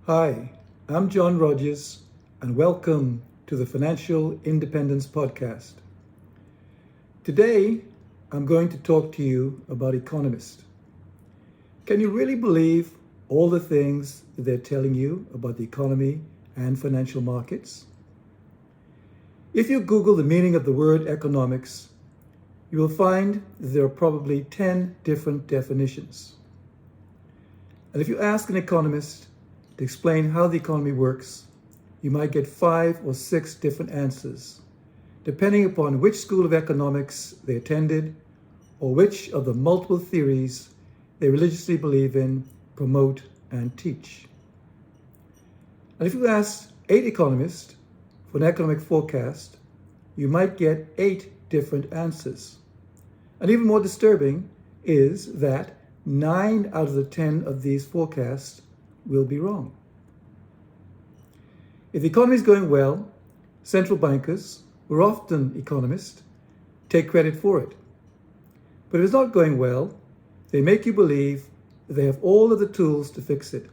Hi, I'm John Rogers, and welcome to the Financial Independence Podcast. Today, I'm going to talk to you about Economist. Can you really believe all the things that they're telling you about the economy and financial markets? If you Google the meaning of the word economics, you will find that there are probably 10 different definitions. And if you ask an economist to explain how the economy works, you might get 5 or 6 different answers, depending upon which school of economics they attended or which of the multiple theories they religiously believe in, promote, and teach. And if you ask 8 economists for an economic forecast, you might get 8 different answers. And even more disturbing is that 9 out of the 10 of these forecasts will be wrong. If the economy is going well, central bankers, who are often economists, take credit for it. But if it's not going well, they make you believe that they have all of the tools to fix it,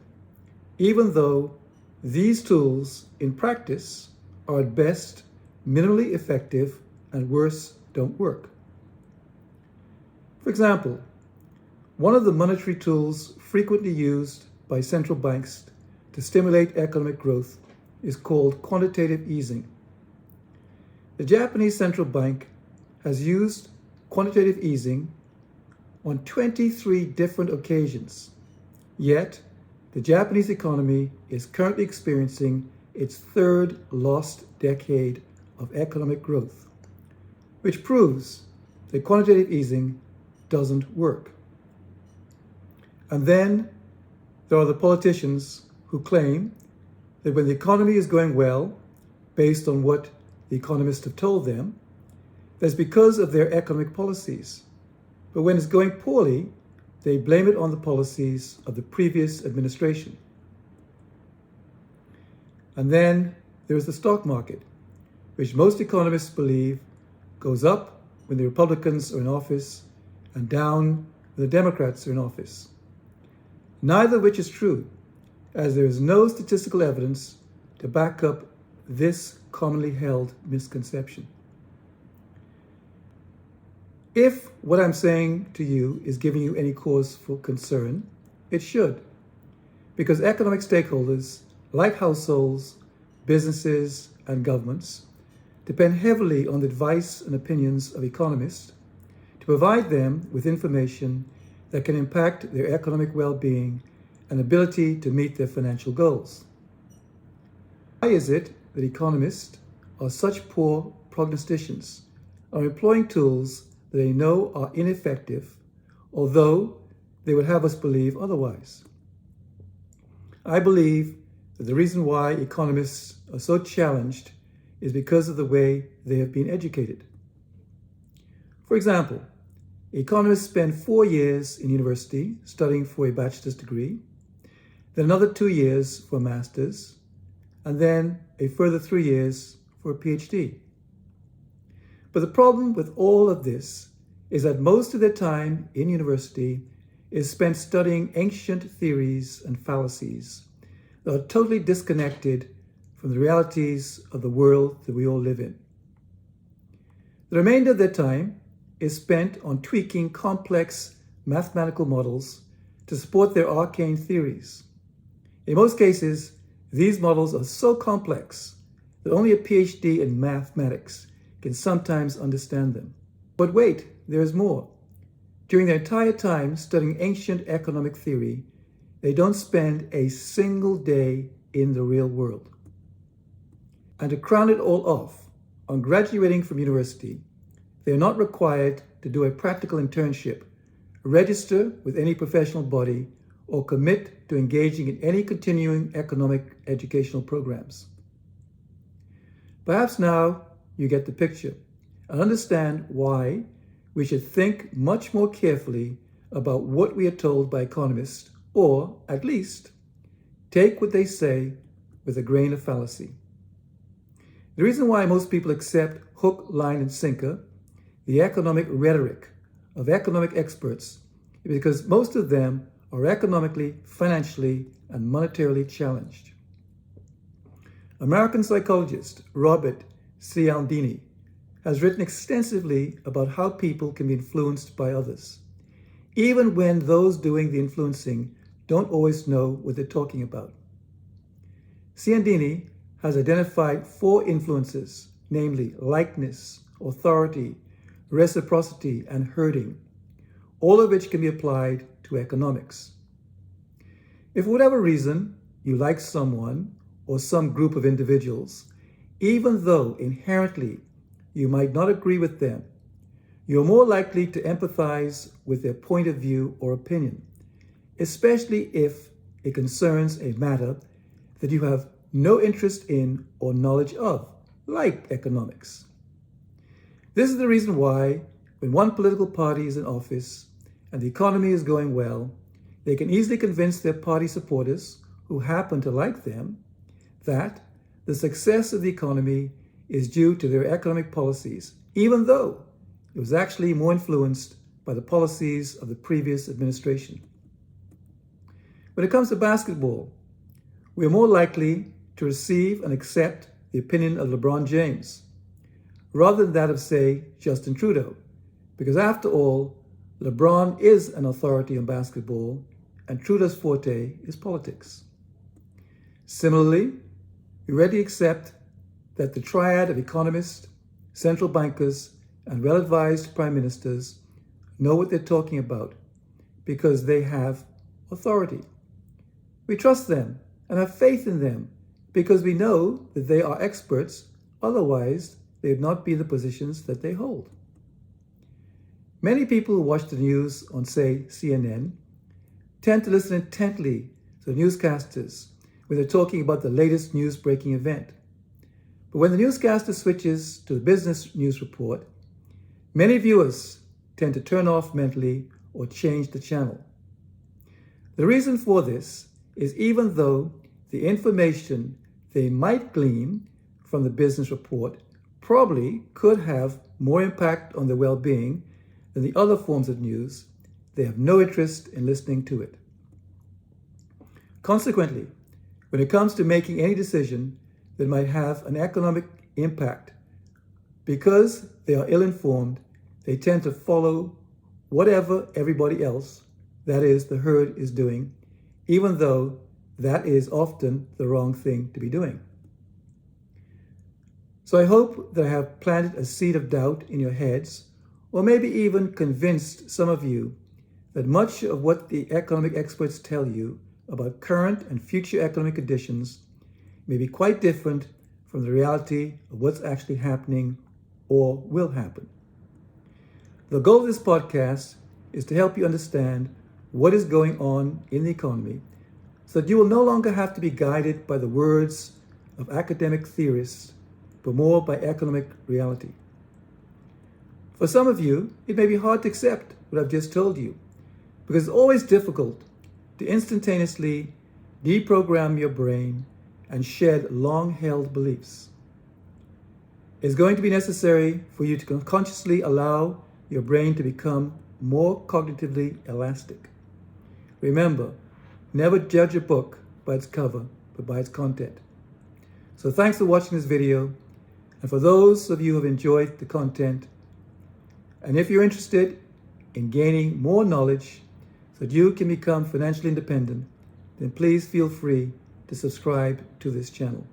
even though these tools, in practice, are at best minimally effective and worse, don't work. For example, one of the monetary tools frequently used by central banks to stimulate economic growth is called quantitative easing. The Japanese central bank has used quantitative easing on 23 different occasions, yet the Japanese economy is currently experiencing its third lost decade of economic growth, which proves that quantitative easing doesn't work. And then there are the politicians who claim that when the economy is going well, based on what the economists have told them, that's because of their economic policies. But when it's going poorly, they blame it on the policies of the previous administration. And then there's the stock market, which most economists believe goes up when the Republicans are in office and down when the Democrats are in office. Neither of which is true, as there is no statistical evidence to back up this commonly held misconception. If what I'm saying to you is giving you any cause for concern, it should, because economic stakeholders, like households, businesses, and governments, depend heavily on the advice and opinions of economists to provide them with information that can impact their economic well-being and ability to meet their financial goals. Why is it that economists are such poor prognosticians, are employing tools that they know are ineffective, although they would have us believe otherwise? I believe that the reason why economists are so challenged is because of the way they have been educated. For example, economists spend 4 years in university studying for a bachelor's degree, then another 2 years for a master's, and then a further 3 years for a PhD. But the problem with all of this is that most of their time in university is spent studying ancient theories and fallacies that are totally disconnected from the realities of the world that we all live in. The remainder of their time is spent on tweaking complex mathematical models to support their arcane theories. In most cases, these models are so complex that only a PhD in mathematics can sometimes understand them. But wait, there is more. During their entire time studying ancient economic theory, they don't spend a single day in the real world. And to crown it all off, on graduating from university, they are not required to do a practical internship, register with any professional body, or commit to engaging in any continuing economic educational programs. Perhaps now you get the picture and understand why we should think much more carefully about what we are told by economists, or at least take what they say with a grain of fallacy. The reason why most people accept hook, line, and sinker the economic rhetoric of economic experts is because most of them are economically, financially, and monetarily challenged. American psychologist Robert Cialdini has written extensively about how people can be influenced by others, even when those doing the influencing don't always know what they're talking about. Cialdini has identified 4 influences, namely likeness, authority, reciprocity, and herding, all of which can be applied to economics. If for whatever reason you like someone or some group of individuals, even though inherently you might not agree with them, you're more likely to empathize with their point of view or opinion, especially if it concerns a matter that you have no interest in or knowledge of, like economics. This is the reason why, when one political party is in office and the economy is going well, they can easily convince their party supporters, who happen to like them, that the success of the economy is due to their economic policies, even though it was actually more influenced by the policies of the previous administration. When it comes to basketball, we are more likely to receive and accept the opinion of LeBron James, rather than that of, say, Justin Trudeau, because after all, LeBron is an authority on basketball, and Trudeau's forte is politics. Similarly, we readily accept that the triad of economists, central bankers, and well-advised prime ministers know what they're talking about because they have authority. We trust them and have faith in them because we know that they are experts, otherwise they would not be in the positions that they hold. Many people who watch the news on, say, CNN, tend to listen intently to the newscasters when they're talking about the latest news-breaking event. But when the newscaster switches to the business news report, many viewers tend to turn off mentally or change the channel. The reason for this is even though the information they might glean from the business report probably could have more impact on their well-being than the other forms of news, they have no interest in listening to it. Consequently, when it comes to making any decision that might have an economic impact, because they are ill-informed, they tend to follow whatever everybody else, that is, the herd, is doing, even though that is often the wrong thing to be doing. So I hope that I have planted a seed of doubt in your heads, or maybe even convinced some of you that much of what the economic experts tell you about current and future economic conditions may be quite different from the reality of what's actually happening or will happen. The goal of this podcast is to help you understand what is going on in the economy so that you will no longer have to be guided by the words of academic theorists, but more by economic reality. For some of you, it may be hard to accept what I've just told you, because it's always difficult to instantaneously deprogram your brain and shed long-held beliefs. It's going to be necessary for you to consciously allow your brain to become more cognitively elastic. Remember, never judge a book by its cover, but by its content. So thanks for watching this video, and for those of you who have enjoyed the content, and if you're interested in gaining more knowledge so that you can become financially independent, then please feel free to subscribe to this channel.